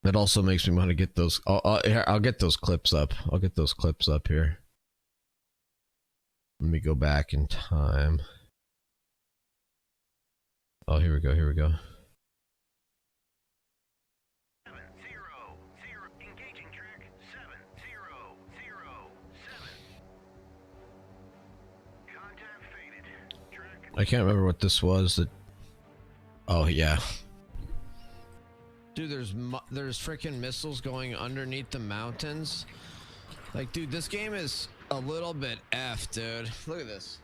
That also makes me want to get those. I'll get those clips up. I'll get those clips up here. Let me go back in time. Oh, here we go. Here we go. 700, engaging track 7007. Contact faded. Track. I can't remember what this was. That. Oh yeah. Dude, there's freaking missiles going underneath the mountains. Like, dude, this game is a little bit F, dude. Look at this.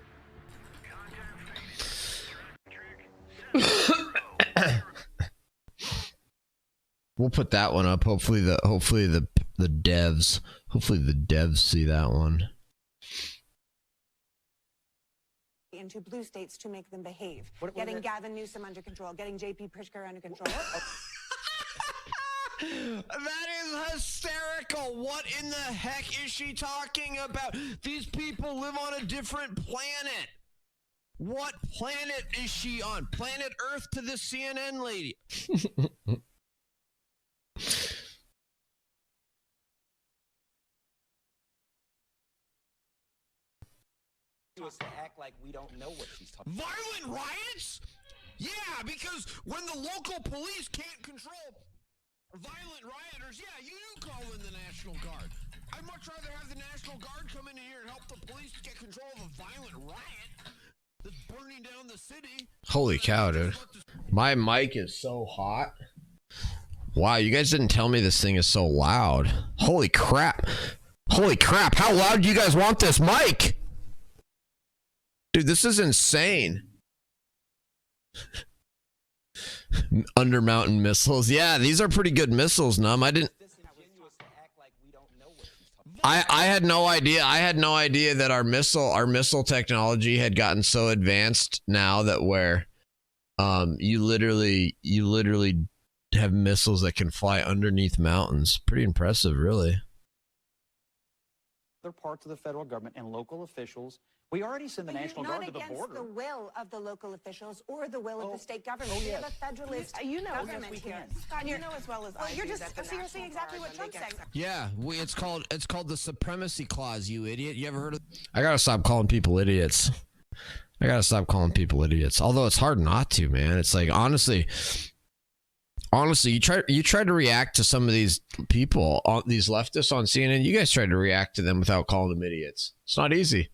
We'll put that one up. Hopefully the devs see that one. Into blue states to make them behave. Getting Gavin Newsom under control, getting JP Pritzker under control. That is hysterical. What in the heck is she talking about? These people live on a different planet. What planet is she on? Planet Earth to this CNN lady. Us to act like we don't know what she's talking about. Violent riots? Yeah, because when the local police can't control violent rioters, yeah, you do call in the National Guard. I'd much rather have the National Guard come in here and help the police get control of a violent riot that's burning down the city. Holy cow, dude. My mic is so hot. Wow, you guys didn't tell me this thing is so loud. Holy crap. Holy crap, how loud do you guys want this mic? Dude, this is insane. Undermountain missiles. Yeah, these are pretty good missiles, Num. I had no idea. I had no idea that our missile technology had gotten so advanced now that where you literally have missiles that can fly underneath mountains. Pretty impressive, really. Other parts of the federal government and local officials. We already send the National Guard to the border. Not against the will of the local officials or the will of the state government. We have a federalist government here. Scott, you know as well as I You're do just that so you're saying exactly what Trump's saying. Yeah, it's called the supremacy clause, you idiot. You ever heard of? I gotta stop calling people idiots. Although it's hard not to, man. It's like honestly, you try to react to some of these people, these leftists on CNN. You guys try to react to them without calling them idiots. It's not easy.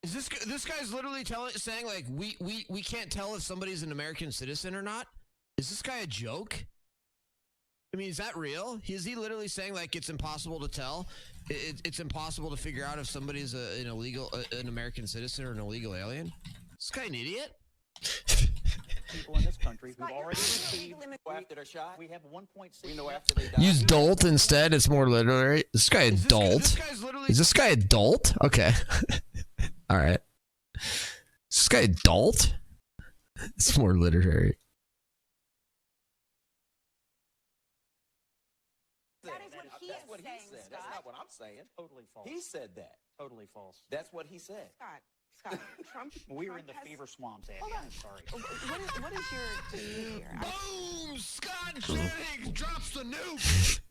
Is this guy's literally saying like we can't tell if somebody's an American citizen or not? Is this guy a joke? I mean, is that real? Is he literally saying like it's impossible to tell? It's impossible to figure out if somebody's an American citizen or an illegal alien? Is this guy an idiot? People in this country who've already received After their shot, we have 1.6. we know after they die. Use dolt instead. It's more literary. This guy a dolt? Is this guy a dolt? Okay. All right. Is this guy a dolt? It's more literary. That is what he That's is what he saying, said. Scott. That's not what I'm saying. Totally false. He said that. Totally false. That's what he said. Scott, Trump. We're in Trump the has- fever swamps, Andy. Hold on. I'm sorry. What is your dispute here? Boom! Scott Jennings drops the nuke.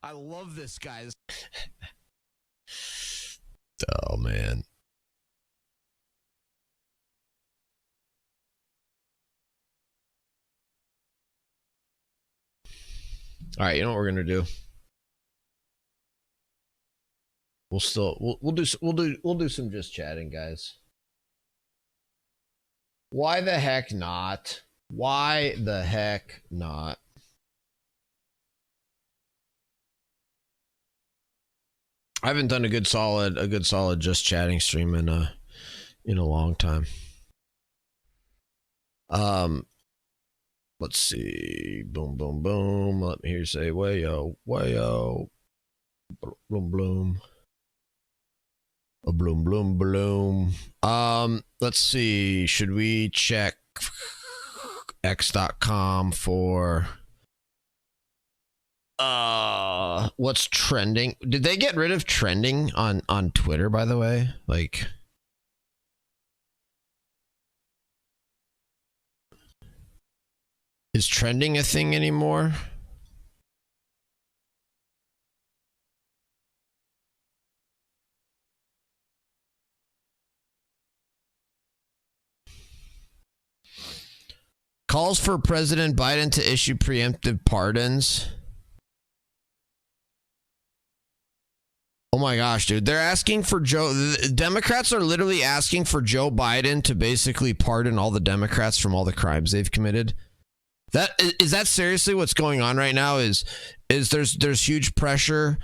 I love this guy. Oh man. All right, you know what we're gonna do? We'll do some just chatting, guys. Why the heck not? Why the heck not? I haven't done a good solid just chatting stream in a long time. Let's see. Boom, boom, boom. Let me hear you say wayo, wayo. Bloom, bloom. A bloom, bloom, bloom. Let's see. Should we check x.com for what's trending? Did they get rid of trending on Twitter, by the way? Like, is trending a thing anymore? Calls for President Biden to issue preemptive pardons. Oh my gosh, dude. They're asking for the Democrats are literally asking for Joe Biden to basically pardon all the Democrats from all the crimes they've committed. Is that seriously what's going on right now? Is there's huge pressure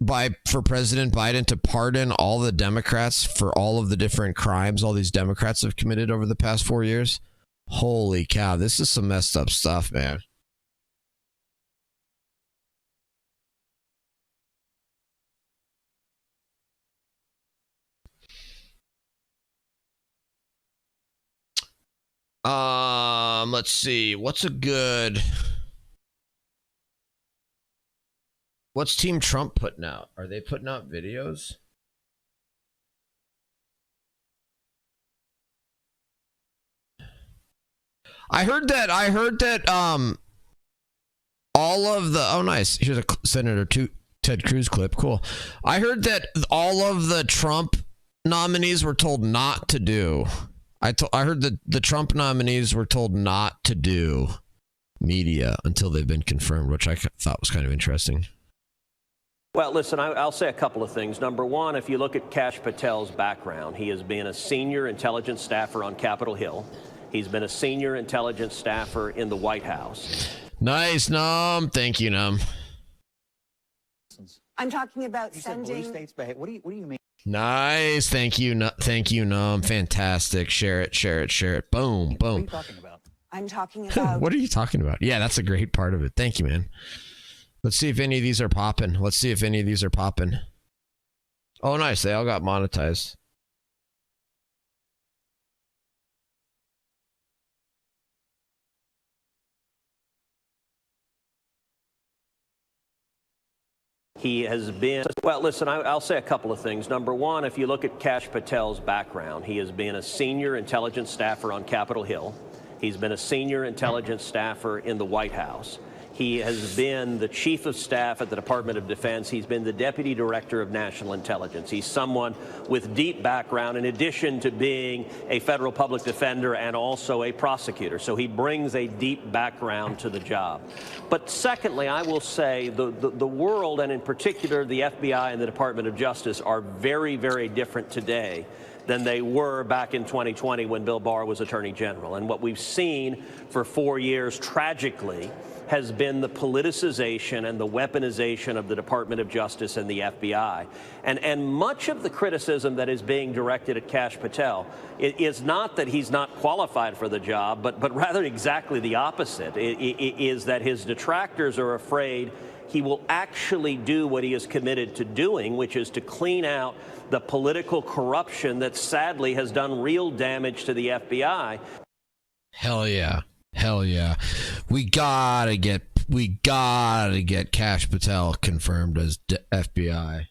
for President Biden to pardon all the Democrats for all of the different crimes all these Democrats have committed over the past 4 years? Holy cow, this is some messed up stuff, man. Let's see. What's Team Trump putting out? Are they putting out videos? I heard that all of the nice. Here's a Senator Ted Cruz clip. Cool. I heard that all of the Trump nominees were told not to do. I heard that the Trump nominees were told not to do media until they've been confirmed, which I thought was kind of interesting. Well, listen, I'll say a couple of things. Number one, if you look at Kash Patel's background, he has been a senior intelligence staffer on Capitol Hill. He's been a senior intelligence staffer in the White House. Nice, Num. Thank you, Num. I'm talking about You said blue states behave. What do you mean? Nice. Thank you, Num. Fantastic. Share it. Boom. What are you talking about? I'm talking about. What are you talking about? Yeah, that's a great part of it. Thank you, man. Let's see if any of these are popping. Oh, nice. They all got monetized. He has been, well, listen, I'll say a couple of things. Number one, if you look at Kash Patel's background, he has been a senior intelligence staffer on Capitol Hill. He's been a senior intelligence staffer in the White House. He has been the chief of staff at the Department of Defense. He's been the deputy director of national intelligence. He's someone with deep background in addition to being a federal public defender and also a prosecutor. So he brings a deep background to the job. But secondly, I will say the world, and in particular the FBI and the Department of Justice, are very, very different today than they were back in 2020 when Bill Barr was Attorney General. And what we've seen for 4 years, tragically, has been the politicization and the weaponization of the Department of Justice and the FBI. And much of the criticism that is being directed at Kash Patel is not that he's not qualified for the job, but rather exactly the opposite. It is that his detractors are afraid he will actually do what he is committed to doing, which is to clean out the political corruption that sadly has done real damage to the FBI. Hell yeah. We gotta get Kash Patel confirmed as FBI.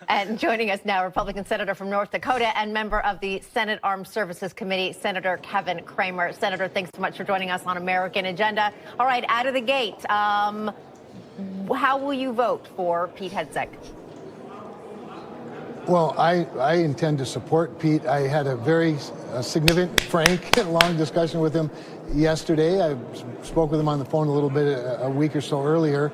And joining us now, Republican Senator from North Dakota and member of the Senate Armed Services Committee, Senator Kevin Cramer. Senator, thanks so much for joining us on American Agenda. All right, out of the gate, how will you vote for Pete Hegseth? Well, I intend to support Pete. I had a very significant, frank, and long discussion with him yesterday. I spoke with him on the phone a little bit a week or so earlier.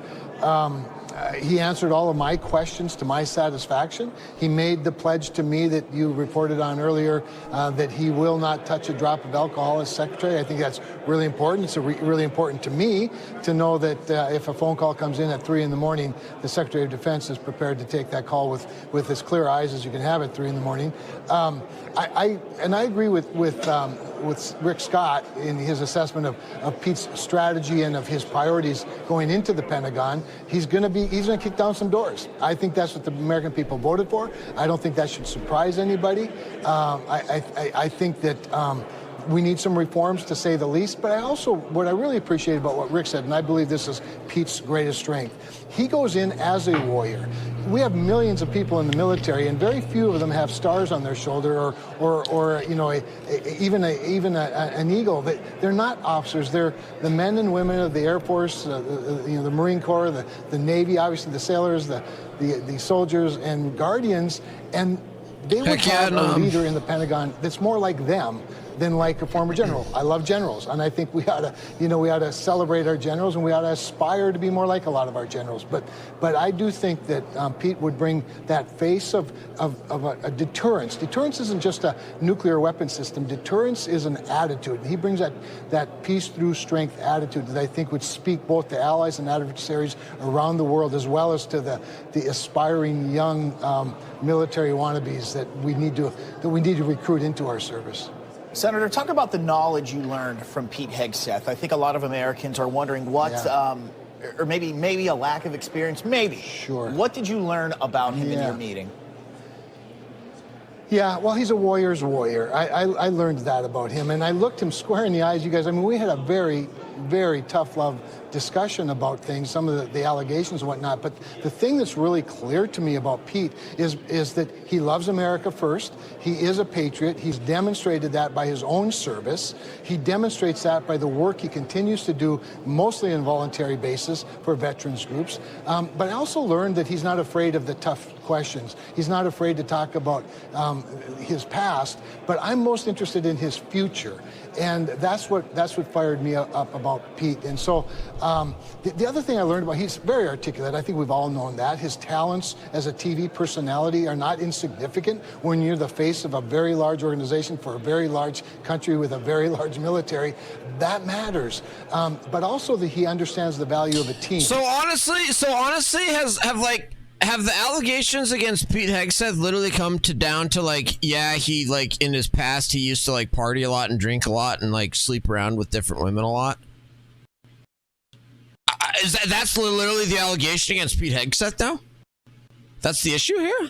He answered all of my questions to my satisfaction. He made the pledge to me that you reported on earlier, that he will not touch a drop of alcohol as secretary. I think that's really important. It's really important to me to know that if a phone call comes in at 3 in the morning, the Secretary of Defense is prepared to take that call with as clear eyes as you can have at 3 in the morning. I agree with Rick Scott in his assessment of Pete's strategy and of his priorities going into the Pentagon. He's going to kick down some doors. I think that's what the American people voted for. I don't think that should surprise anybody. I think that We need some reforms, to say the least. But what I really appreciate about what Rick said, and I believe this is Pete's greatest strength, he goes in as a warrior. We have millions of people in the military, and very few of them have stars on their shoulder, or even an eagle. They're not officers. They're the men and women of the Air Force, the Marine Corps, the Navy, obviously the sailors, the soldiers and guardians, and they would have a leader in the Pentagon that's more like them than like a former general. I love generals, and I think we ought to celebrate our generals, and we ought to aspire to be more like a lot of our generals. But I do think that Pete would bring that face of a deterrence. Deterrence isn't just a nuclear weapon system. Deterrence is an attitude. He brings that peace through strength attitude that I think would speak both to allies and adversaries around the world, as well as to the aspiring young military wannabes that we need to recruit into our service. Senator, talk about the knowledge you learned from Pete Hegseth. I think a lot of Americans are wondering what, or maybe a lack of experience, maybe. Sure. What did you learn about him in your meeting? Yeah, well, he's a warrior's warrior. I learned that about him, and I looked him square in the eyes, you guys. I mean, we had a very, very tough love discussion about things, some of the allegations and whatnot. But the thing that's really clear to me about Pete is that he loves America first. He is a patriot. He's demonstrated that by his own service. He demonstrates that by the work he continues to do, mostly on a voluntary basis for veterans groups. But I also learned that he's not afraid of the tough questions. He's not afraid to talk about his past, but I'm most interested in his future. And that's what fired me up about Pete. And so the other thing I learned about, he's very articulate. I think we've all known that. His talents as a TV personality are not insignificant when you're the face of a very large organization for a very large country with a very large military. That matters. But also that he understands the value of a team. So honestly, have the allegations against Pete Hegseth literally come down to he in his past he used to party a lot and drink a lot and sleep around with different women a lot? That's literally the allegation against Pete Hegseth now? That's the issue here?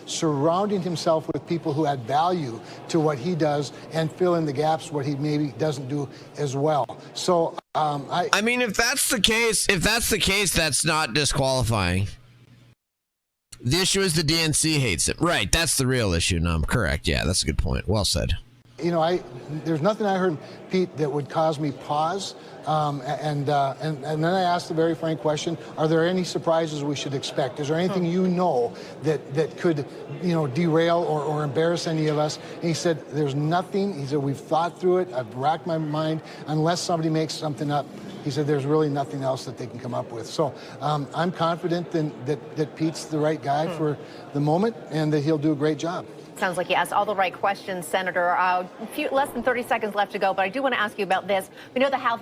Surrounding himself with people who add value to what he does and fill in the gaps what he maybe doesn't do as well. So I mean, if that's the case, that's not disqualifying. The issue is the DNC hates it. Right, that's the real issue. No, I'm correct. Yeah, that's a good point. Well said. There's nothing I heard, Pete, that would cause me pause. And then I asked the very frank question, are there any surprises we should expect? Is there anything that could, derail or embarrass any of us? And he said, there's nothing. He said, we've thought through it. I've racked my mind. Unless somebody makes something up, he said, there's really nothing else that they can come up with. So I'm confident that Pete's the right guy for the moment and that he'll do a great job. Sounds like you asked all the right questions, Senator. Less than 30 seconds left to go, but I do want to ask you about this. We know the House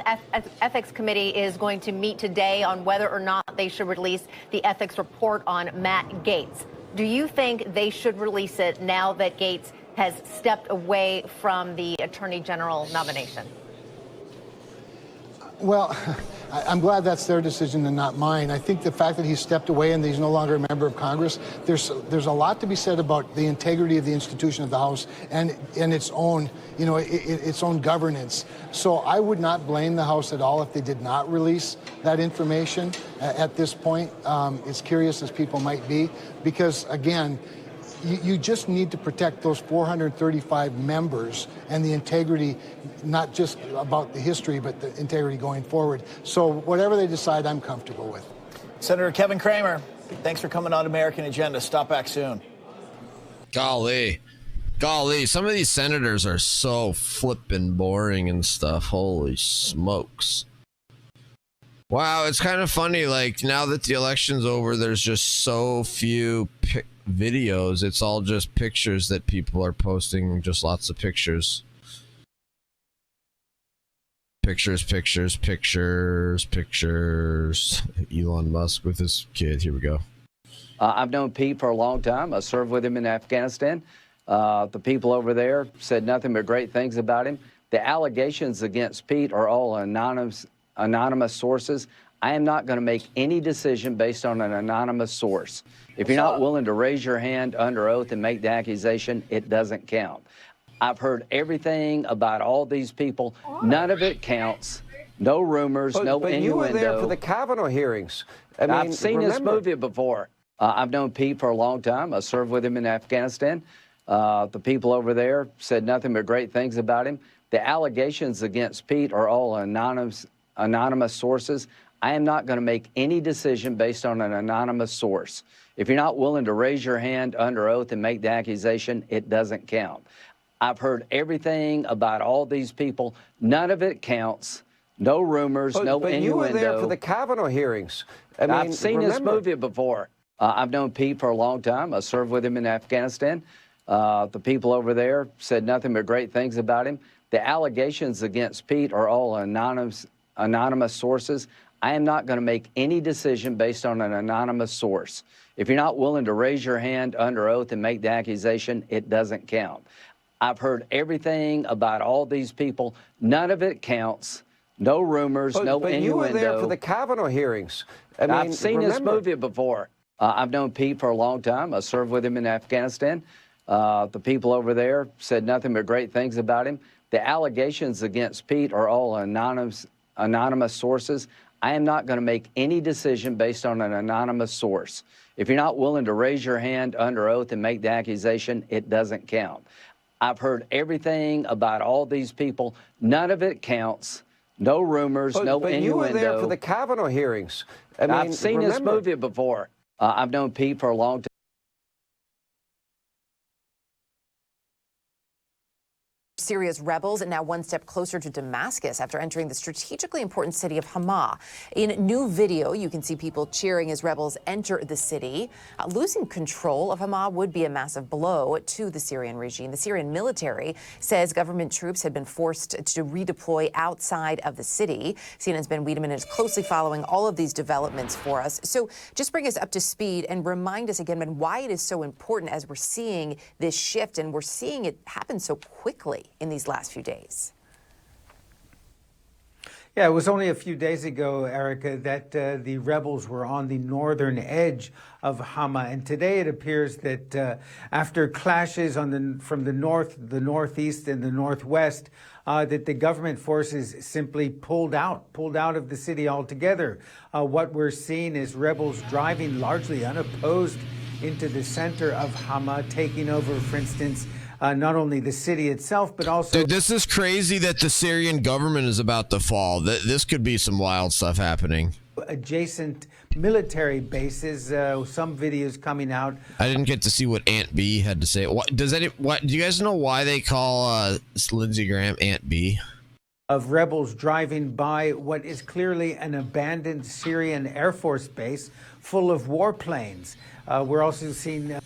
Ethics Committee is going to meet today on whether or not they should release the ethics report on Matt Gaetz. Do you think they should release it now that Gaetz has stepped away from the Attorney General nomination? Well, I'm glad that's their decision and not mine. I think the fact that he's stepped away and that he's no longer a member of Congress, there's a lot to be said about the integrity of the institution of the House and its own, its own governance. So I would not blame the House at all if they did not release that information at this point, as curious as people might be, because again, you just need to protect those 435 members and the integrity, not just about the history, but the integrity going forward. So whatever they decide, I'm comfortable with. Senator Kevin Cramer, thanks for coming on American Agenda. Stop back soon. Golly, some of these senators are so flippin' boring and stuff. Holy smokes. Wow, it's kind of funny, now that the election's over, there's just so few videos. It's all just pictures that people are posting, just lots of pictures. Pictures. Elon Musk with his kid. Here we go. I've known Pete for a long time. I served with him in Afghanistan. The people over there said nothing but great things about him. The allegations against Pete are all anonymous sources. I am not going to make any decision based on an anonymous source. If you're not willing to raise your hand under oath and make the accusation, it doesn't count. I've heard everything about all these people. None of it counts. No rumors, no but innuendo. you were there for the Kavanaugh hearings. I mean, I've seen this remember. movie before. I've known Pete for a long time. I served with him in Afghanistan. The people over there said nothing but great things about him. The allegations against Pete are all anonymous sources. I am not going to make any decision based on an anonymous source. If you're not willing to raise your hand under oath and make the accusation, it doesn't count. I've heard everything about all these people. None of it counts. No rumors, no but innuendo. you were there for the Kavanaugh hearings. I mean, I've seen this remember. movie before. I've known Pete for a long time. I served with him in Afghanistan. The people over there said nothing but great things about him. The allegations against Pete are all anonymous sources. I am not going to make any decision based on an anonymous source. If you're not willing to raise your hand under oath and make the accusation, it doesn't count. I've heard everything about all these people. None of it counts. No rumors, no but innuendo. you were there for the Kavanaugh hearings. I mean, I've seen this remember. movie before. I've known Pete for a long time. I served with him in Afghanistan. The people over there said nothing but great things about him. The allegations against Pete are all anonymous sources. I am not going to make any decision based on an anonymous source. If you're not willing to raise your hand under oath and make the accusation, it doesn't count. I've heard everything about all these people. None of it counts. No rumors, no but innuendo. you were there for the Kavanaugh hearings. I mean, I've seen this remember. movie before. I've known Pete for a long time. Syria's rebels and now one step closer to Damascus after entering the strategically important city of Hama. In new video, you can see people cheering as rebels enter the city. Losing control of Hama would be a massive blow to the Syrian regime. The Syrian military says government troops had been forced to redeploy outside of the city. CNN's Ben Wiedemann is closely following all of these developments for us. So just bring us up to speed and remind us again, Ben, why it is so important as we're seeing this shift and we're seeing it happen so quickly in these last few days. Yeah, it was only a few days ago, Erica, that the rebels were on the northern edge of Hama. And today it appears that after clashes from the north, the northeast, and the northwest, that the government forces simply pulled out of the city altogether. What we're seeing is rebels driving largely unopposed into the center of Hama, taking over, for instance, not only the city itself, but also... Dude, this is crazy that the Syrian government is about to fall. This could be some wild stuff happening. Adjacent military bases, some videos coming out. I didn't get to see what Aunt B had to say. Do you guys know why they call Lindsey Graham Aunt B? Of rebels driving by what is clearly an abandoned Syrian Air Force base full of warplanes. We're also seeing...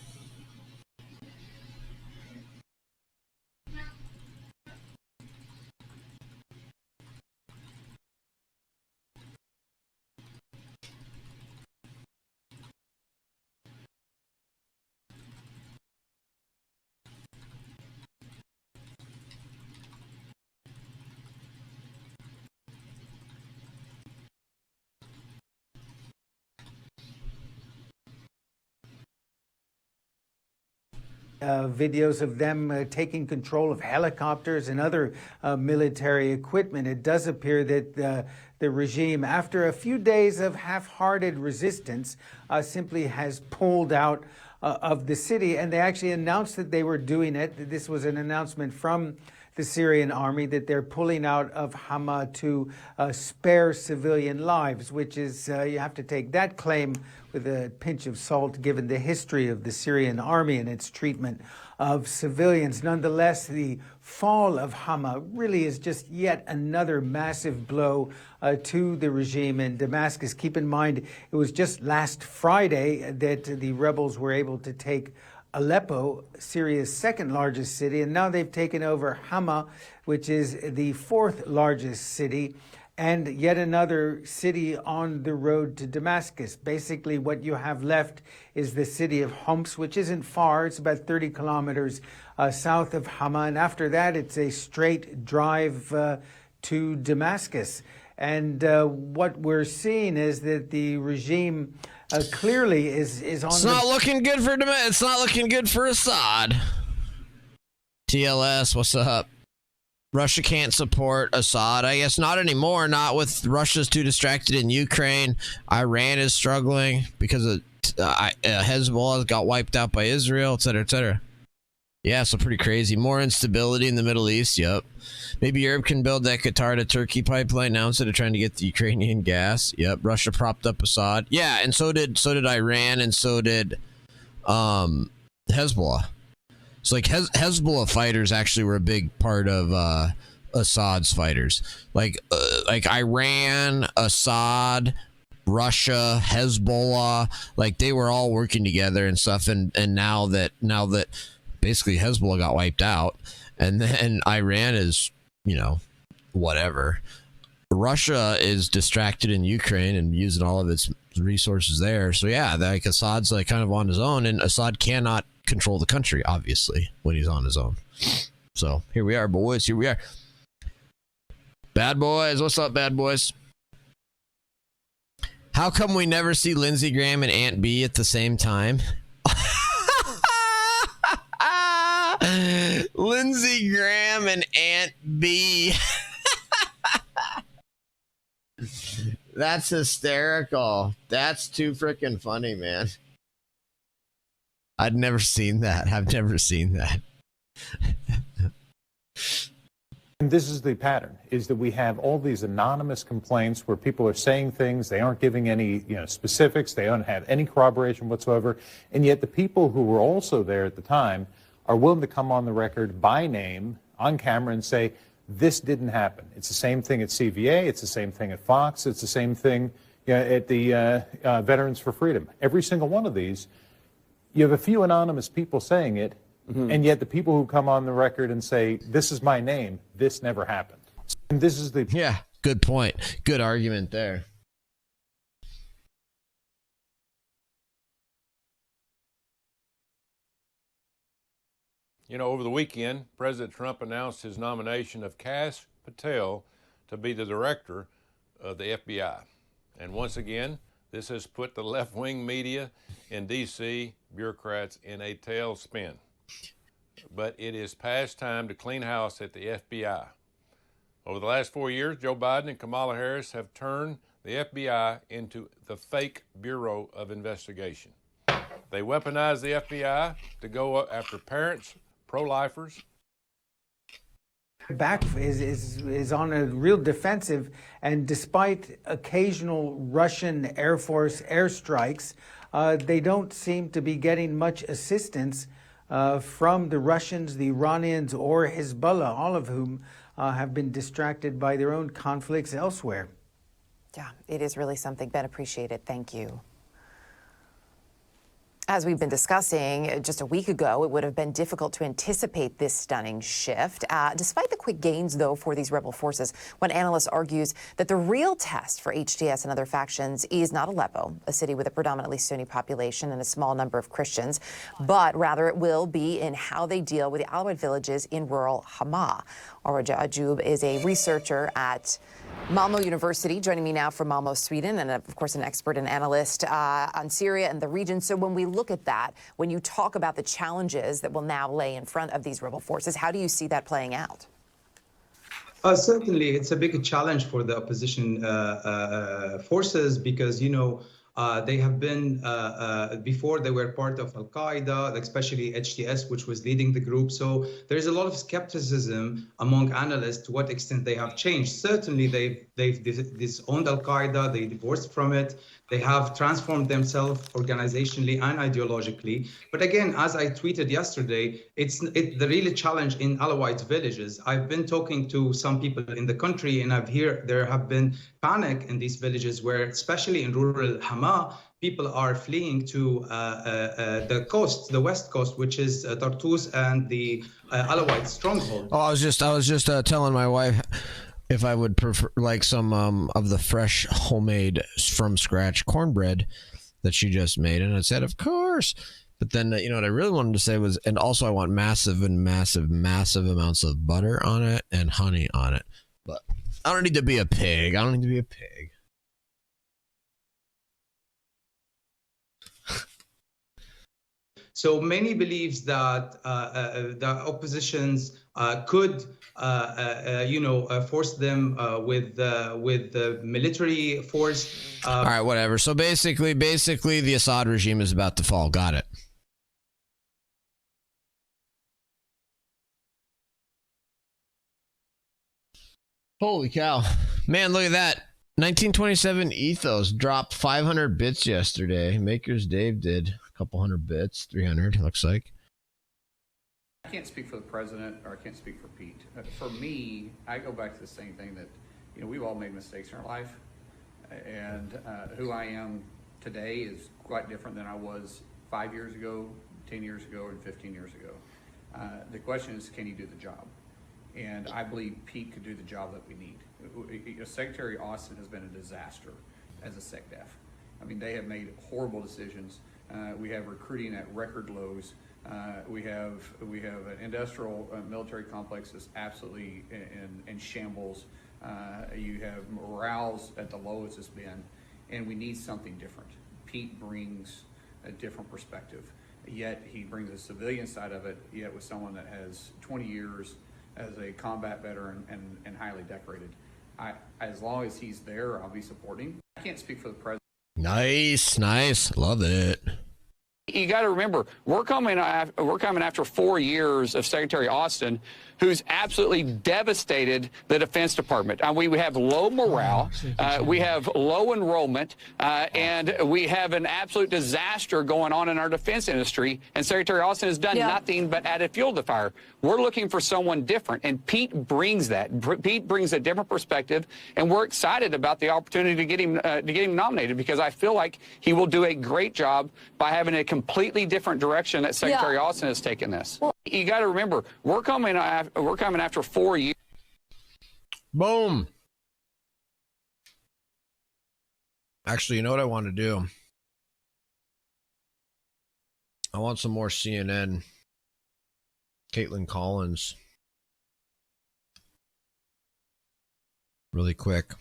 videos of them taking control of helicopters and other military equipment. It does appear that the regime, after a few days of half-hearted resistance, simply has pulled out of the city. And they actually announced that they were doing it. This was an announcement from the Syrian army that they're pulling out of Hama to spare civilian lives, which is, you have to take that claim with a pinch of salt, given the history of the Syrian army and its treatment of civilians. Nonetheless, the fall of Hama really is just yet another massive blow to the regime in Damascus. Keep in mind, it was just last Friday that the rebels were able to take Aleppo, Syria's second largest city, and now they've taken over Hama, which is the fourth largest city, and yet another city on the road to Damascus. Basically, what you have left is the city of Homs, which isn't far. It's about 30 kilometers south of Hama, and after that, it's a straight drive to Damascus. And what we're seeing is that the regime clearly is on. It's not looking good for It's not looking good for Assad. TLS, what's up? Russia can't support Assad. I guess not anymore. Not with Russia's too distracted in Ukraine. Iran is struggling because of Hezbollah got wiped out by Israel, et cetera, et cetera. Yeah, so pretty crazy. More instability in the Middle East. Yep. Maybe Europe can build that Qatar to Turkey pipeline now instead of trying to get the Ukrainian gas. Yep. Russia propped up Assad. Yeah, and so did Iran, and so did Hezbollah. So like Hezbollah fighters actually were a big part of Assad's fighters. Like Iran, Assad, Russia, Hezbollah, like they were all working together and stuff. And now that basically Hezbollah got wiped out, and then Iran is, whatever. Russia is distracted in Ukraine and using all of its resources there. So yeah, like Assad's like kind of on his own, and Assad cannot control the country, obviously, when he's on his own. So here we are, boys. Here we are. Bad boys. What's up, bad boys? How come we never see Lindsey Graham and Aunt B at the same time? Lindsey Graham and Aunt B. That's hysterical. That's too freaking funny, man. I'd never seen that. I've never seen that. And this is the pattern, is that we have all these anonymous complaints where people are saying things, they aren't giving any specifics, they don't have any corroboration whatsoever, and yet the people who were also there at the time are willing to come on the record by name, on camera, and say, this didn't happen. It's the same thing at CVA, it's the same thing at Fox, it's the same thing at the Veterans for Freedom. Every single one of these, you have a few anonymous people saying it, and yet the people who come on the record and say, this is my name, this never happened. And this is the... Yeah, good point. Good argument there. Over the weekend, President Trump announced his nomination of Kash Patel to be the director of the FBI. And once again, this has put the left-wing media in D.C., bureaucrats, in a tailspin. But it is past time to clean house at the FBI. Over the last 4 years, Joe Biden and Kamala Harris have turned the FBI into the fake Bureau of Investigation. They weaponize the FBI to go after parents, pro-lifers. Back is on a real defensive, and despite occasional Russian Air Force airstrikes, they don't seem to be getting much assistance from the Russians, the Iranians, or Hezbollah, all of whom have been distracted by their own conflicts elsewhere. Yeah, it is really something. Ben, appreciate it. Thank you. As we've been discussing just a week ago, it would have been difficult to anticipate this stunning shift. Despite the quick gains, though, for these rebel forces, one analyst argues that the real test for HTS and other factions is not Aleppo, a city with a predominantly Sunni population and a small number of Christians, but rather it will be in how they deal with the Alawite villages in rural Hama. Araja Ajub is a researcher at Malmo University, joining me now from Malmo, Sweden, and of course an expert and analyst on Syria and the region. So when we look at that, when you talk about the challenges that will now lay in front of these rebel forces, how do you see that playing out? Certainly, it's a big challenge for the opposition forces because, they have been, before they were part of Al-Qaeda, especially HTS, which was leading the group. So there's a lot of skepticism among analysts to what extent they have changed. Certainly, they've disowned Al-Qaeda, they divorced from it. They have transformed themselves organizationally and ideologically. But again, as I tweeted yesterday, the real challenge in Alawite villages. I've been talking to some people in the country, and there have been panic in these villages where, especially in rural Hama, people are fleeing to the coast, the west coast, which is Tartus and the Alawite stronghold. Oh, I was just telling my wife if I would prefer like some of the fresh homemade from scratch cornbread that she just made, and I said, of course. But then what I really wanted to say was, and also I want massive amounts of butter on it and honey on it. But I don't need to be a pig. So many believes that the oppositions could force them with the military force. All right, whatever. So basically, the Assad regime is about to fall. Got it. Holy cow. Man, look at that. 1927 Ethos dropped 500 bits yesterday. Makers Dave did a couple hundred bits, 300 looks like. I can't speak for the president, or I can't speak for Pete. For me, I go back to the same thing that, we've all made mistakes in our life, and who I am today is quite different than I was 5 years ago, 10 years ago, and 15 years ago. The question is, can he do the job? And I believe Pete could do the job that we need. Secretary Austin has been a disaster as a SecDef. I mean, they have made horrible decisions. We have recruiting at record lows. We have an industrial military complex that's absolutely in shambles. You have morale's at the lowest it's been, and we need something different. Pete brings a different perspective. Yet he brings a civilian side of it, yet with someone that has 20 years as a combat veteran and highly decorated. As long as he's there, I'll be supporting. I can't speak for the president. Nice. Love it. You got to remember, we're coming after 4 years of Secretary Austin, who's absolutely devastated the Defense Department. We have low morale, we have low enrollment, and we have an absolute disaster going on in our defense industry. And Secretary Austin has done nothing but added fuel to the fire. We're looking for someone different, and Pete brings that. Pete brings a different perspective, and we're excited about the opportunity to get him nominated, because I feel like he will do a great job by having a completely different direction that Secretary Austin has taken this. You got to remember, we're coming after 4 years. Boom. Actually, you know what I want to do? I want some more CNN. Caitlin Collins. Really quick.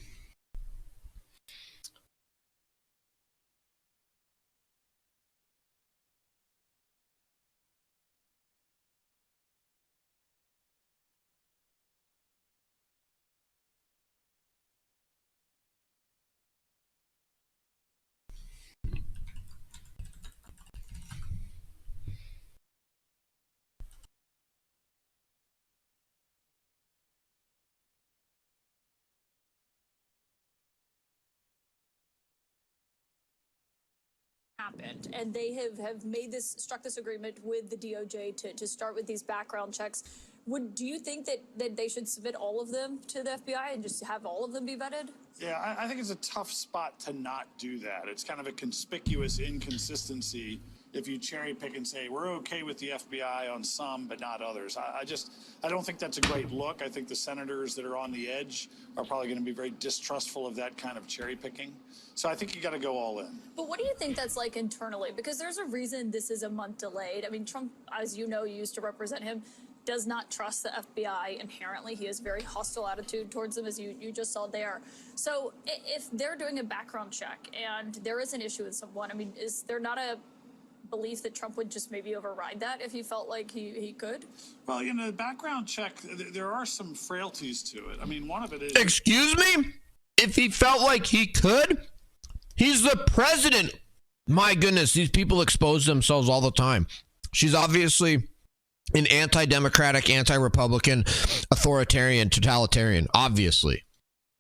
Happened, and they have struck this agreement with the DOJ to start with these background checks. Do you think that they should submit all of them to the FBI and just have all of them be vetted? Yeah, I think it's a tough spot to not do that. It's kind of a conspicuous inconsistency if you cherry pick and say, we're okay with the FBI on some, but not others. I don't think that's a great look. I think the senators that are on the edge are probably going to be very distrustful of that kind of cherry picking. So I think you got to go all in. But what do you think that's like internally? Because there's a reason this is a month delayed. I mean, Trump, as you know, used to represent him, does not trust the FBI inherently. He has a very hostile attitude towards them, as you just saw there. So if they're doing a background check and there is an issue with someone, I mean, is there not a belief that Trump would just maybe override that if he felt like he could? Well, the background check, there are some frailties to it. I mean, one of it is... Excuse me? If he felt like he could? He's the president. My goodness, these people expose themselves all the time. She's obviously an anti-democratic, anti-Republican, authoritarian, totalitarian, obviously.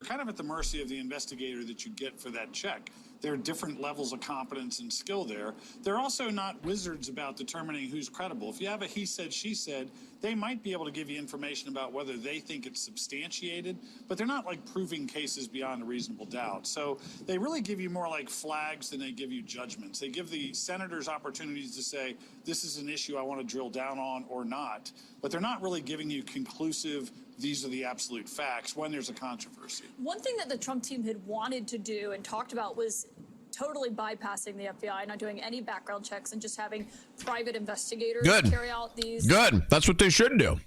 Kind of at the mercy of the investigator that you get for that check. There are different levels of competence and skill there. They're also not wizards about determining who's credible. If you have a he said, she said, they might be able to give you information about whether they think it's substantiated, but they're not like proving cases beyond a reasonable doubt. So they really give you more like flags than they give you judgments. They give the senators opportunities to say, this is an issue I want to drill down on or not, but they're not really giving you conclusive, these are the absolute facts when there's a controversy. One thing that the Trump team had wanted to do and talked about was totally bypassing the FBI, not doing any background checks, and just having private investigators carry out these. Good. That's what they should do.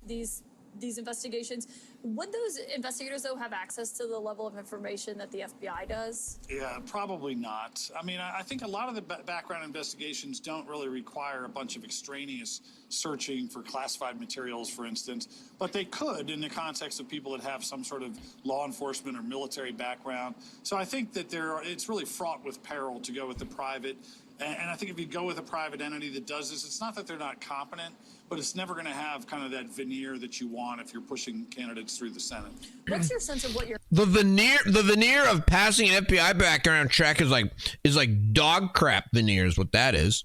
These these investigations. Would those investigators, though, have access to the level of information that the FBI does? Yeah, probably not. I mean, I think a lot of the background investigations don't really require a bunch of extraneous searching for classified materials, for instance, but they could in the context of people that have some sort of law enforcement or military background. So I think that it's really fraught with peril to go with the private. And I think if you go with a private entity that does this, it's not that they're not competent, but it's never going to have kind of that veneer that you want if you're pushing candidates through the Senate. What's your sense of what you're... The veneer of passing an FBI background check is like dog crap veneer is what that is.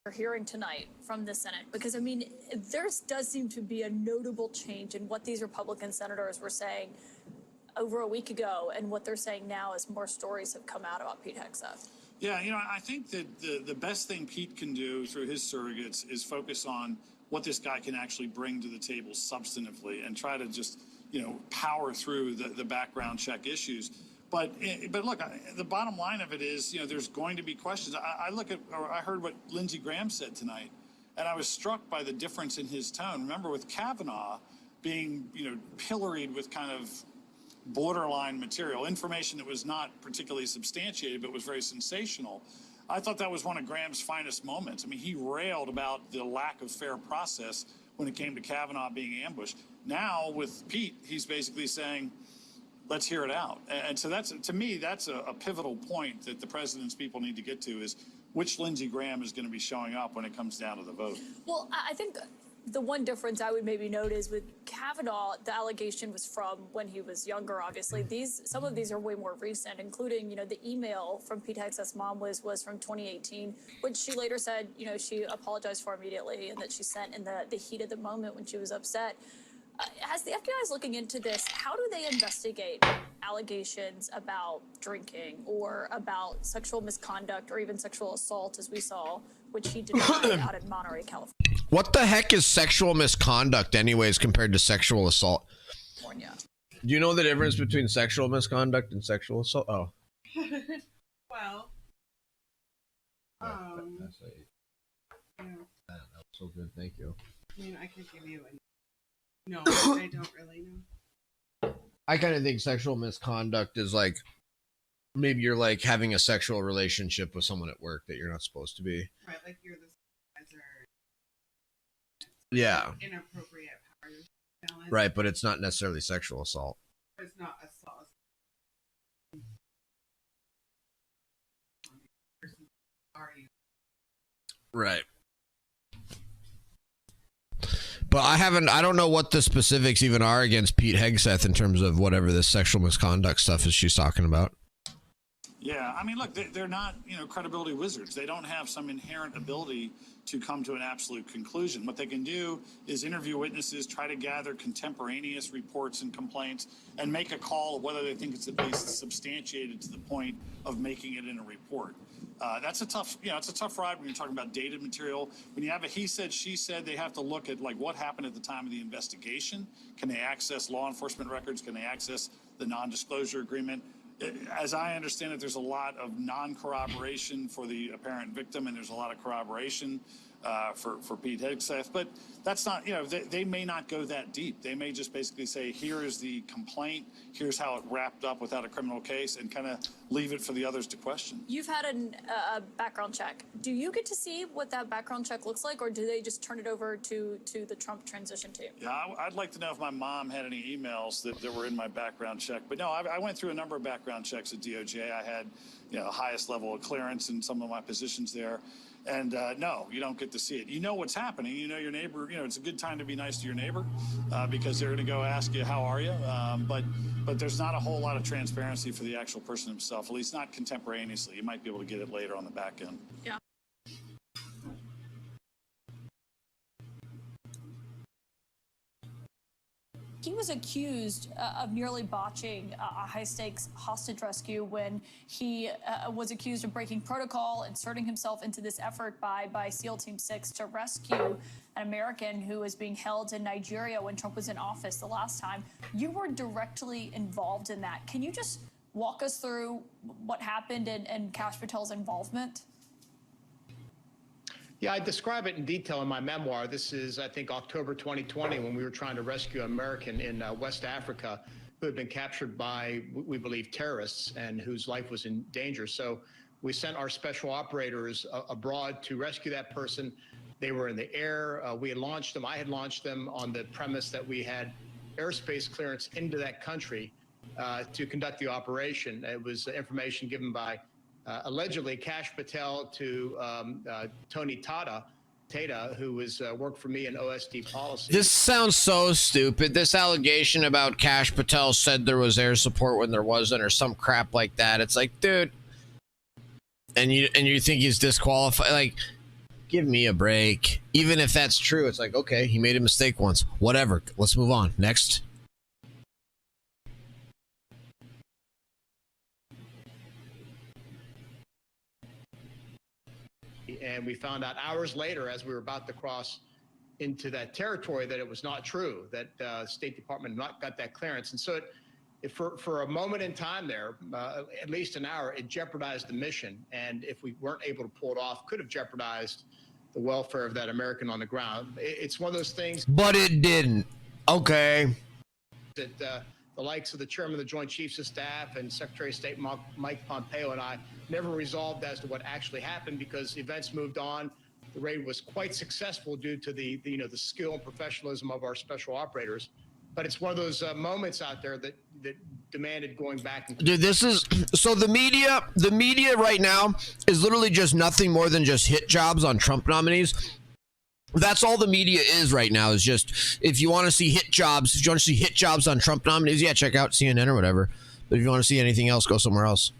hearing tonight from the Senate? Because, I mean, there does seem to be a notable change in what these Republican senators were saying over a week ago and what they're saying now as more stories have come out about Pete Hegseth. Yeah, you know, I think that the best thing Pete can do through his surrogates is focus on what this guy can actually bring to the table substantively and try to just, you know, power through the background check issues. But look, the bottom line of it is, you know, there's going to be questions. I heard what Lindsey Graham said tonight, and I was struck by the difference in his tone. Remember, with Kavanaugh being, you know, pilloried with kind of borderline material, information that was not particularly substantiated but was very sensational. I thought that was one of Graham's finest moments. I mean, he railed about the lack of fair process when it came to Kavanaugh being ambushed. Now, with Pete, he's basically saying, let's hear it out. And so that's, to me, that's a pivotal point that the president's people need to get to, is which Lindsey Graham is going to be showing up when it comes down to the vote. Well, I think the one difference I would maybe note is with Kavanaugh, the allegation was from when he was younger, obviously. Some of these are way more recent, including, you know, the email from Pete Hegseth's mom was from 2018, which she later said, you know, she apologized for immediately and that she sent in the heat of the moment when she was upset. As the FBI is looking into this, how do they investigate allegations about drinking or about sexual misconduct or even sexual assault, as we saw, which he denied out in Monterey, California? What the heck is sexual misconduct anyways compared to sexual assault? Do you know the difference between sexual misconduct and sexual assault? Oh. Well, That's so good, thank you. I mean, I could give you no, I don't really know. I kind of think sexual misconduct is like, maybe you're like having a sexual relationship with someone at work that you're not supposed to be. Right, like you're the supervisor. Yeah. Inappropriate power balance. Right, but it's not necessarily sexual assault. It's not assault. Right. But I don't know what the specifics even are against Pete Hegseth in terms of whatever this sexual misconduct stuff is she's talking about. Yeah, I mean, look, they're not, you know, credibility wizards. They don't have some inherent ability to come to an absolute conclusion. What they can do is interview witnesses, try to gather contemporaneous reports and complaints, and make a call of whether they think it's at least substantiated to the point of making it in a report. That's a tough, you know, it's a tough ride when you're talking about dated material. When you have a he said, she said, they have to look at like what happened at the time of the investigation. Can they access law enforcement records? Can they access the non-disclosure agreement? As I understand it, there's a lot of non-corroboration for the apparent victim, and there's a lot of corroboration for Pete Hegseth. But that's not, you know, they may not go that deep. They may just basically say, here is the complaint, here's how it wrapped up without a criminal case, and kind of leave it for the others to question. You've had a background check. Do you get to see what that background check looks like, or do they just turn it over to the Trump transition team? Yeah, I'd like to know if my mom had any emails that were in my background check. But no, I went through a number of background checks at DOJ. I had, you know, the highest level of clearance in some of my positions there. And no, you don't get to see it. You know what's happening. You know your neighbor. You know, it's a good time to be nice to your neighbor because they're going to go ask you, how are you? But there's not a whole lot of transparency for the actual person himself, at least not contemporaneously. You might be able to get it later on the back end. Yeah. He was accused of nearly botching a high-stakes hostage rescue when he was accused of breaking protocol, inserting himself into this effort by SEAL Team 6 to rescue an American who was being held in Nigeria when Trump was in office the last time. You were directly involved in that. Can you just walk us through what happened and Kash Patel's involvement? Yeah, I describe it in detail in my memoir. This is, I think, October 2020, when we were trying to rescue an American in West Africa who had been captured by, we believe, terrorists and whose life was in danger. So we sent our special operators abroad to rescue that person. They were in the air. We had launched them. I had launched them on the premise that we had airspace clearance into that country to conduct the operation. It was information given by allegedly Kash Patel to Tony Tata, who was worked for me in OSD policy. This sounds so stupid. This allegation about Kash Patel said there was air support when there wasn't, or some crap like that. It's like, dude, and you think he's disqualified? Like, give me a break. Even if that's true, it's like, okay, he made a mistake once. Whatever. Let's move on. Next. And we found out hours later, as we were about to cross into that territory, that it was not true, that State Department had not got that clearance. And so for a moment in time there, at least an hour, it jeopardized the mission. And if we weren't able to pull it off, could have jeopardized the welfare of that American on the ground. It's one of those things. But it didn't. Okay. That the likes of the chairman of the Joint Chiefs of Staff and Secretary of State Mike Pompeo and I never resolved as to what actually happened, because events moved on. The raid was quite successful due to the skill and professionalism of our special operators. But it's one of those moments out there that demanded going back. Dude, this is so the media right now is literally just nothing more than just hit jobs on Trump nominees. That's all the media is right now, is just, if you want to see hit jobs, if you want to see hit jobs on Trump nominees, yeah, check out CNN or whatever. But if you want to see anything else, go somewhere else.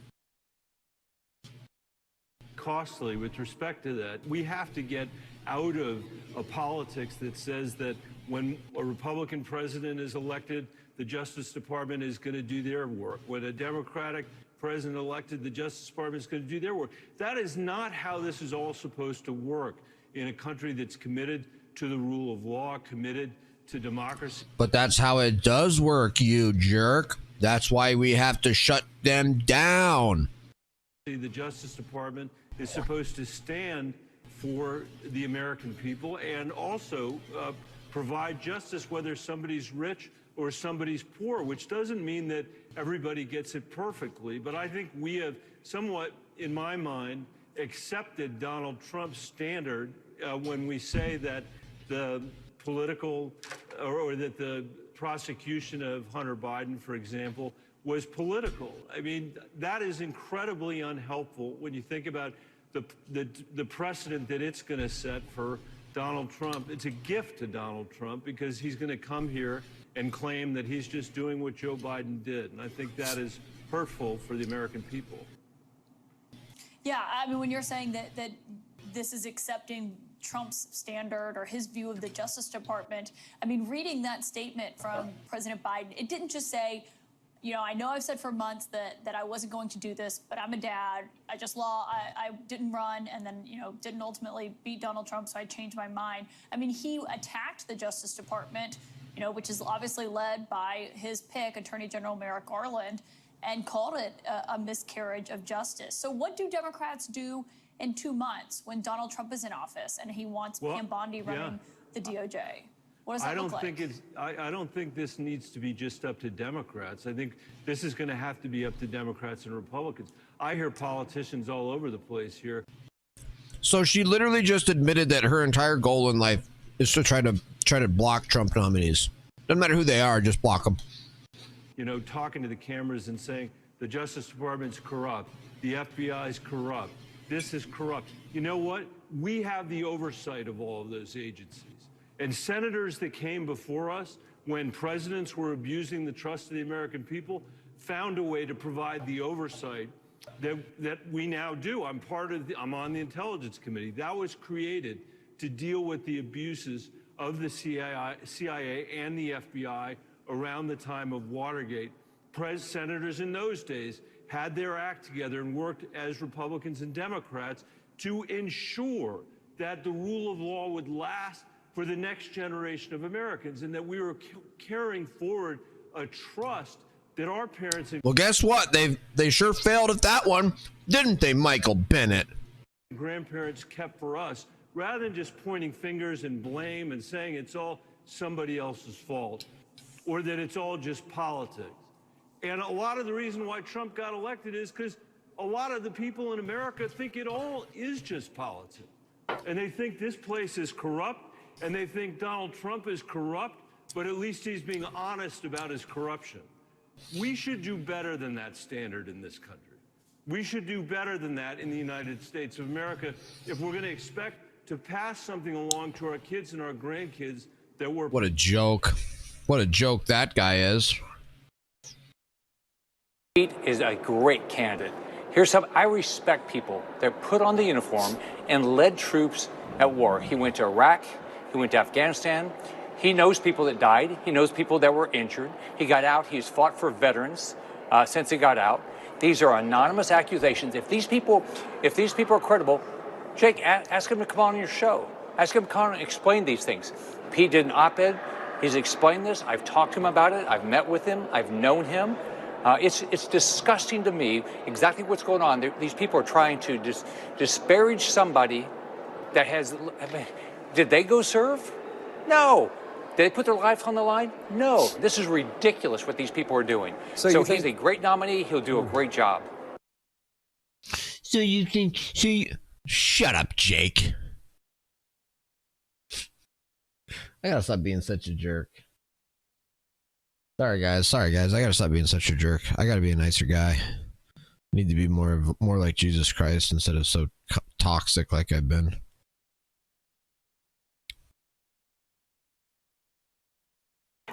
Costly with respect to that. We have to get out of a politics that says that when a Republican president is elected, the Justice Department is going to do their work. When a Democratic president elected, the Justice Department is going to do their work. That is not how this is all supposed to work in a country that's committed to the rule of law, committed to democracy. But that's how it does work, you jerk. That's why we have to shut them down. The Justice Department is supposed to stand for the American people and also provide justice, whether somebody's rich or somebody's poor, which doesn't mean that everybody gets it perfectly. But I think we have somewhat, in my mind, accepted Donald Trump's standard when we say that the political or that the prosecution of Hunter Biden, for example, was political. I mean, that is incredibly unhelpful when you think about the precedent that it's going to set for Donald Trump. It's a gift to Donald Trump, because he's going to come here and claim that he's just doing what Joe Biden did. And I think that is hurtful for the American people. Yeah, I mean, when you're saying that this is accepting Trump's standard or his view of the Justice Department, I mean, reading that statement from President Biden, it didn't just say, you know, I know I've said for months that I wasn't going to do this, but I'm a dad. I didn't run, and then, you know, didn't ultimately beat Donald Trump, so I changed my mind. I mean, he attacked the Justice Department, you know, which is obviously led by his pick, Attorney General Merrick Garland, and called it a miscarriage of justice. So what do Democrats do in 2 months when Donald Trump is in office and he wants Pam Bondi running the DOJ? What does that look like? I don't think this needs to be just up to Democrats. I think this is going to have to be up to Democrats and Republicans. I hear politicians all over the place here. So she literally just admitted that her entire goal in life is to try to block Trump nominees. Doesn't matter who they are, just block them. You know, talking to the cameras and saying the Justice Department's corrupt, the FBI is corrupt, this is corrupt. You know what? We have the oversight of all of those agencies. And senators that came before us, when presidents were abusing the trust of the American people, found a way to provide the oversight that we now do. I'm on the Intelligence Committee. That was created to deal with the abuses of the CIA and the FBI around the time of Watergate. Senators in those days had their act together and worked as Republicans and Democrats to ensure that the rule of law would last for the next generation of Americans, and that we were carrying forward a trust that our parents and well, guess what? They sure failed at that one, didn't they, Michael Bennett? grandparents kept for us rather than just pointing fingers and blame and saying it's all somebody else's fault or that it's all just politics. And a lot of the reason why Trump got elected is because a lot of the people in America think it all is just politics. And they think this place is corrupt, and they think Donald Trump is corrupt, but at least he's being honest about his corruption. We should do better than that standard in this country. We should do better than that in the United States of America if we're going to expect to pass something along to our kids and our grandkids that we're... What a joke. What a joke that guy is. Pete is a great candidate. Here's how I respect people that put on the uniform and led troops at war. He went to Iraq. He went to Afghanistan. He knows people that died. He knows people that were injured. He got out. He's fought for veterans since he got out. These are anonymous accusations. If these people are credible, Jake, ask him to come on your show. Ask him to come on and explain these things. Pete did an op-ed. He's explained this. I've talked to him about it. I've met with him. I've known him. It's disgusting to me exactly what's going on. These people are trying to disparage somebody that has... Did they go serve? No. Did they put their life on the line? No. This is ridiculous what these people are doing. So he's a great nominee. He'll do a great job. So you think... Shut up, Jake. I gotta stop being such a jerk. Sorry guys. I gotta stop being such a jerk. I gotta be a nicer guy. Need to be more like Jesus Christ instead of so toxic like I've been.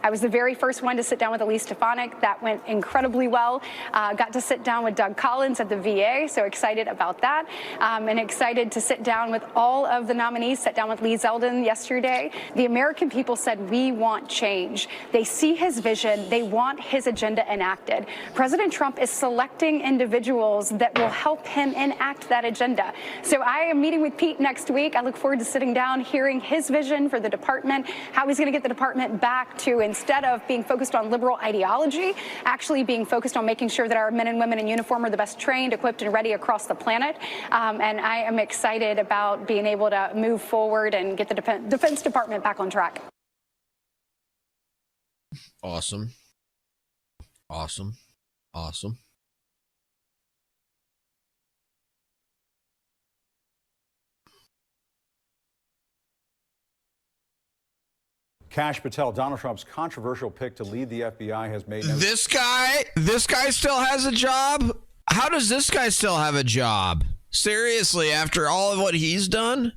I was the very first one to sit down with Elise Stefanik. That went incredibly well. Got to sit down with Doug Collins at the VA, so excited about that. And excited to sit down with all of the nominees. Sat down with Lee Zeldin yesterday. The American people said, we want change. They see his vision. They want his agenda enacted. President Trump is selecting individuals that will help him enact that agenda. So I am meeting with Pete next week. I look forward to sitting down, hearing his vision for the department, how he's going to get the department back to, instead of being focused on liberal ideology, actually being focused on making sure that our men and women in uniform are the best trained, equipped, and ready across the planet. And I am excited about being able to move forward and get the Defense Department back on track. Awesome. Kash Patel, Donald Trump's controversial pick to lead the FBI, has made... This guy still has a job? How does this guy still have a job? Seriously, after all of what he's done?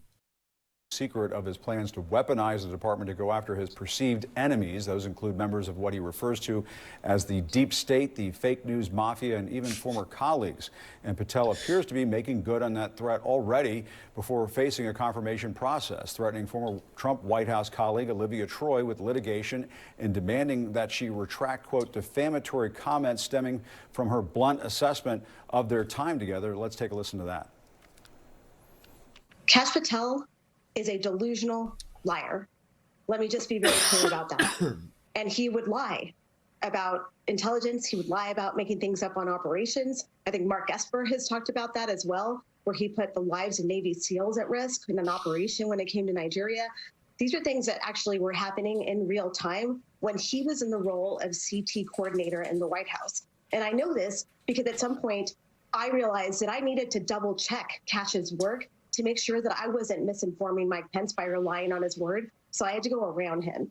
Secret of his plans to weaponize the department to go after his perceived enemies. Those include members of what he refers to as the deep state, the fake news mafia, and even former colleagues. And Patel appears to be making good on that threat already before facing a confirmation process, threatening former Trump White House colleague Olivia Troy with litigation and demanding that she retract, quote, defamatory comments stemming from her blunt assessment of their time together. Let's take a listen to that. Kash Patel is a delusional liar. Let me just be very clear about that. And he would lie about intelligence. He would lie about making things up on operations. I think Mark Esper has talked about that as well, where he put the lives of Navy SEALs at risk in an operation when it came to Nigeria. These are things that actually were happening in real time when he was in the role of CT coordinator in the White House. And I know this because at some point I realized that I needed to double check Kash's work to make sure that I wasn't misinforming Mike Pence by relying on his word. So I had to go around him.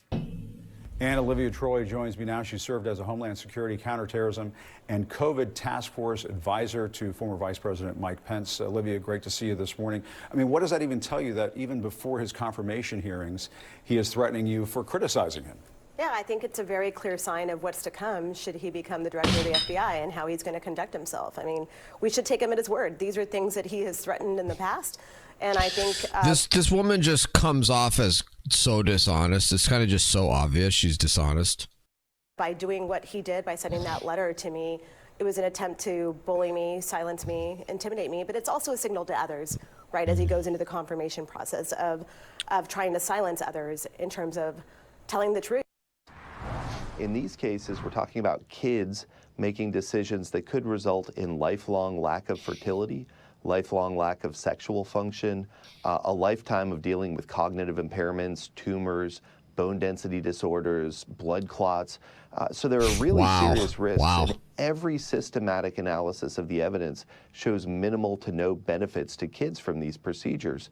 And Olivia Troy joins me now. She served as a Homeland Security, Counterterrorism, and COVID Task Force advisor to former Vice President Mike Pence. Olivia, great to see you this morning. I mean, what does that even tell you, that even before his confirmation hearings, he is threatening you for criticizing him? Yeah, I think it's a very clear sign of what's to come should he become the director of the FBI and how he's going to conduct himself. I mean, we should take him at his word. These are things that he has threatened in the past. And I think this woman just comes off as so dishonest. It's kind of just so obvious she's dishonest. By doing what he did, by sending that letter to me, it was an attempt to bully me, silence me, intimidate me. But it's also a signal to others, right, as he goes into the confirmation process of trying to silence others in terms of telling the truth. In these cases, we're talking about kids making decisions that could result in lifelong lack of fertility, lifelong lack of sexual function, a lifetime of dealing with cognitive impairments, tumors, bone density disorders, blood clots. So there are really serious risks. And every systematic analysis of the evidence shows minimal to no benefits to kids from these procedures.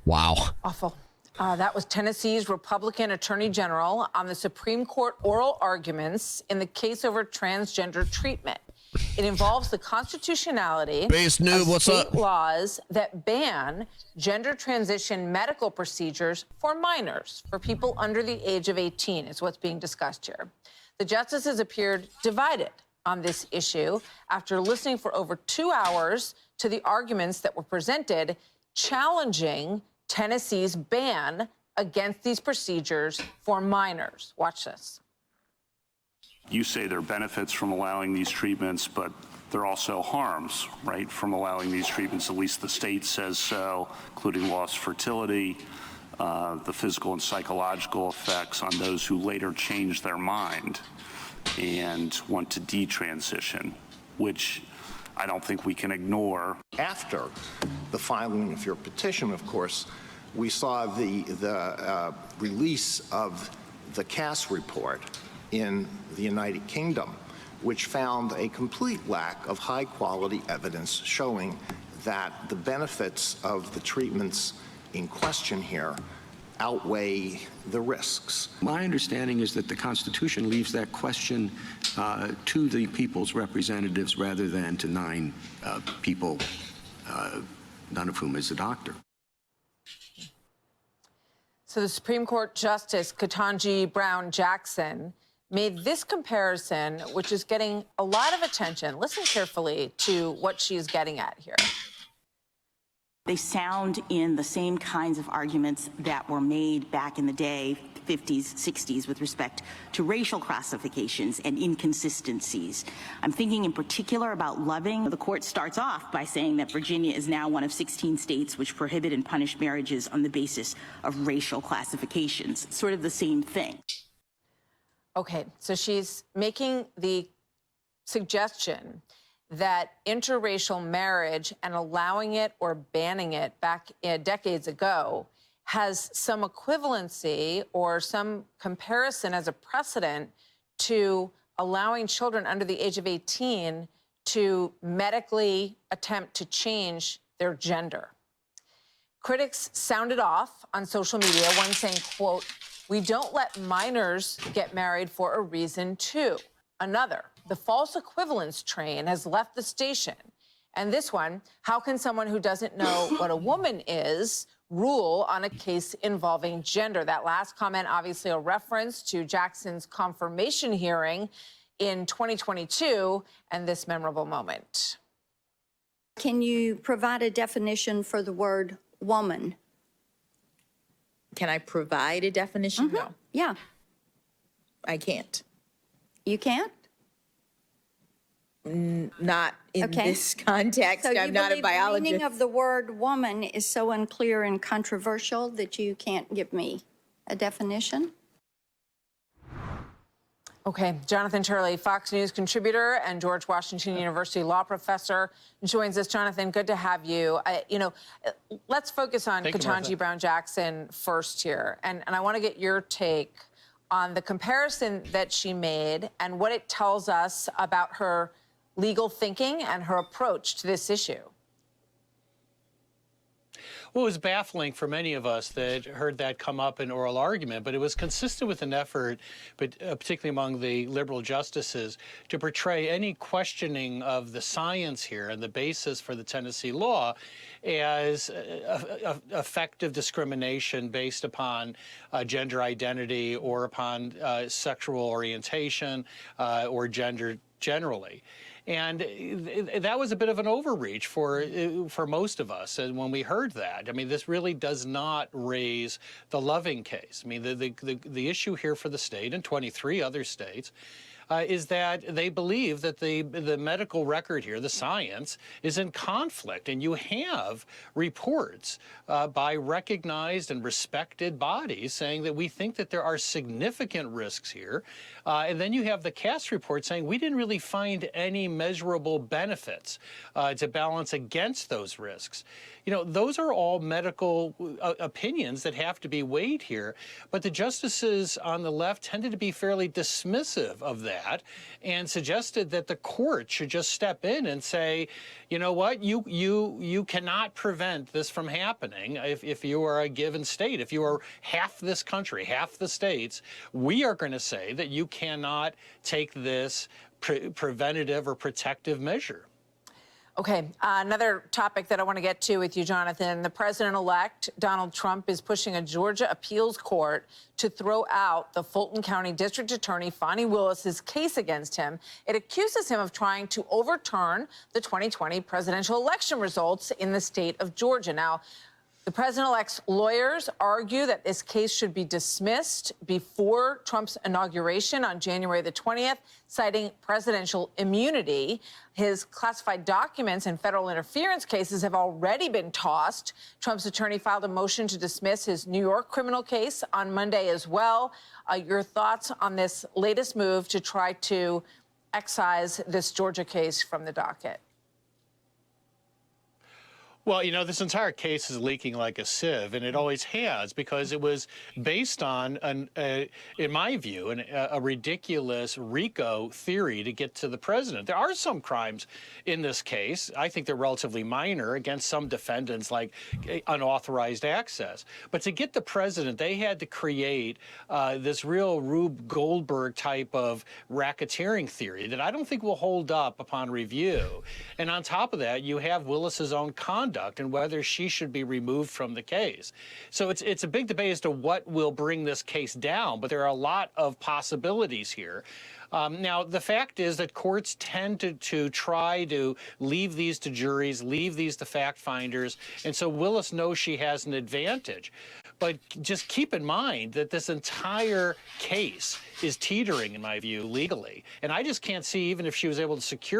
Wow. Awful. That was Tennessee's Republican Attorney General on the Supreme Court oral arguments in the case over transgender treatment. It involves the constitutionality Base Noob, of what's state up? laws that ban gender transition medical procedures for minors, for people under the age of 18, is what's being discussed here. The justices appeared divided on this issue after listening for over 2 hours to the arguments that were presented, challenging Tennessee's ban against these procedures for minors. Watch this. You say there are benefits from allowing these treatments, but there are also harms, right, from allowing these treatments. At least the state says so, including lost fertility, the physical and psychological effects on those who later change their mind and want to detransition, which I don't think we can ignore. After the filing of your petition, of course, we saw the release of the Cass report in the United Kingdom, which found a complete lack of high-quality evidence showing that the benefits of the treatments in question here outweigh the risks. My understanding is that the Constitution leaves that question to the people's representatives rather than to 9 people, none of whom is a doctor. So the Supreme Court Justice Ketanji Brown Jackson made this comparison, which is getting a lot of attention. Listen carefully to what she's getting at here. They sound in the same kinds of arguments that were made back in the day, 50s, 60s, with respect to racial classifications and inconsistencies. I'm thinking in particular about Loving. The court starts off by saying that Virginia is now one of 16 states which prohibit and punish marriages on the basis of racial classifications. It's sort of the same thing. Okay, so she's making the suggestion that interracial marriage and allowing it or banning it back decades ago has some equivalency or some comparison as a precedent to allowing children under the age of 18 to medically attempt to change their gender. Critics sounded off on social media, one saying, quote, "We don't let minors get married for a reason too." Another, "The false equivalence train has left the station." And this one, "How can someone who doesn't know what a woman is rule on a case involving gender?" That last comment, obviously a reference to Jackson's confirmation hearing in 2022 and this memorable moment. Can you provide a definition for the word woman? Can I provide a definition? Mm-hmm. No. Yeah. I can't. You can't? Not in this context. So I'm not a The biologist. meaning of the word woman is so unclear and controversial that you can't give me a definition? Okay, Jonathan Turley, Fox News contributor and George Washington University law professor, joins us. Jonathan, good to have you. Let's focus on Ketanji Brown Jackson first here, and I want to get your take on the comparison that she made and what it tells us about her legal thinking and her approach to this issue. Well, it was baffling for many of us that heard that come up in oral argument, but it was consistent with an effort, but particularly among the liberal justices, to portray any questioning of the science here and the basis for the Tennessee law as effective discrimination based upon gender identity or upon sexual orientation or gender generally. And that was a bit of an overreach for most of us when we heard that. I mean, this really does not raise the Loving case. I mean, the issue here for the state and 23 other states is that they believe that the medical record here, the science, is in conflict. And you have reports by recognized and respected bodies saying that we think that there are significant risks here. And then you have the Cass report saying we didn't really find any measurable benefits to balance against those risks. You know, those are all medical opinions that have to be weighed here. But the justices on the left tended to be fairly dismissive of that and suggested that the court should just step in and say, you know what, you cannot prevent this from happening if you are a given state. If you are half this country, half the states, we are going to say that you cannot take this preventative or protective measure. Okay, another topic that I want to get to with you, Jonathan. The president-elect, Donald Trump, is pushing a Georgia appeals court to throw out the Fulton County District Attorney Fani Willis's case against him. It accuses him of trying to overturn the 2020 presidential election results in the state of Georgia. Now, the president-elect's lawyers argue that this case should be dismissed before Trump's inauguration on January the 20th, citing presidential immunity. His classified documents and federal interference cases have already been tossed. Trump's attorney filed a motion to dismiss his New York criminal case on Monday as well. Your thoughts on this latest move to try to excise this Georgia case from the docket? Well, you know, this entire case is leaking like a sieve, and it always has, because it was based on, in my view, a ridiculous RICO theory to get to the president. There are some crimes in this case. I think they're relatively minor against some defendants, like unauthorized access. But to get the president, they had to create this real Rube Goldberg type of racketeering theory that I don't think will hold up upon review. And on top of that, you have Willis's own conduct and whether she should be removed from the case. So it's a big debate as to what will bring this case down, but there are a lot of possibilities here. Now, the fact is that courts tend to try to leave these to juries, leave these to fact finders, and so Willis knows she has an advantage. But just keep in mind that this entire case is teetering, in my view, legally. And I just can't see, even if she was able to secure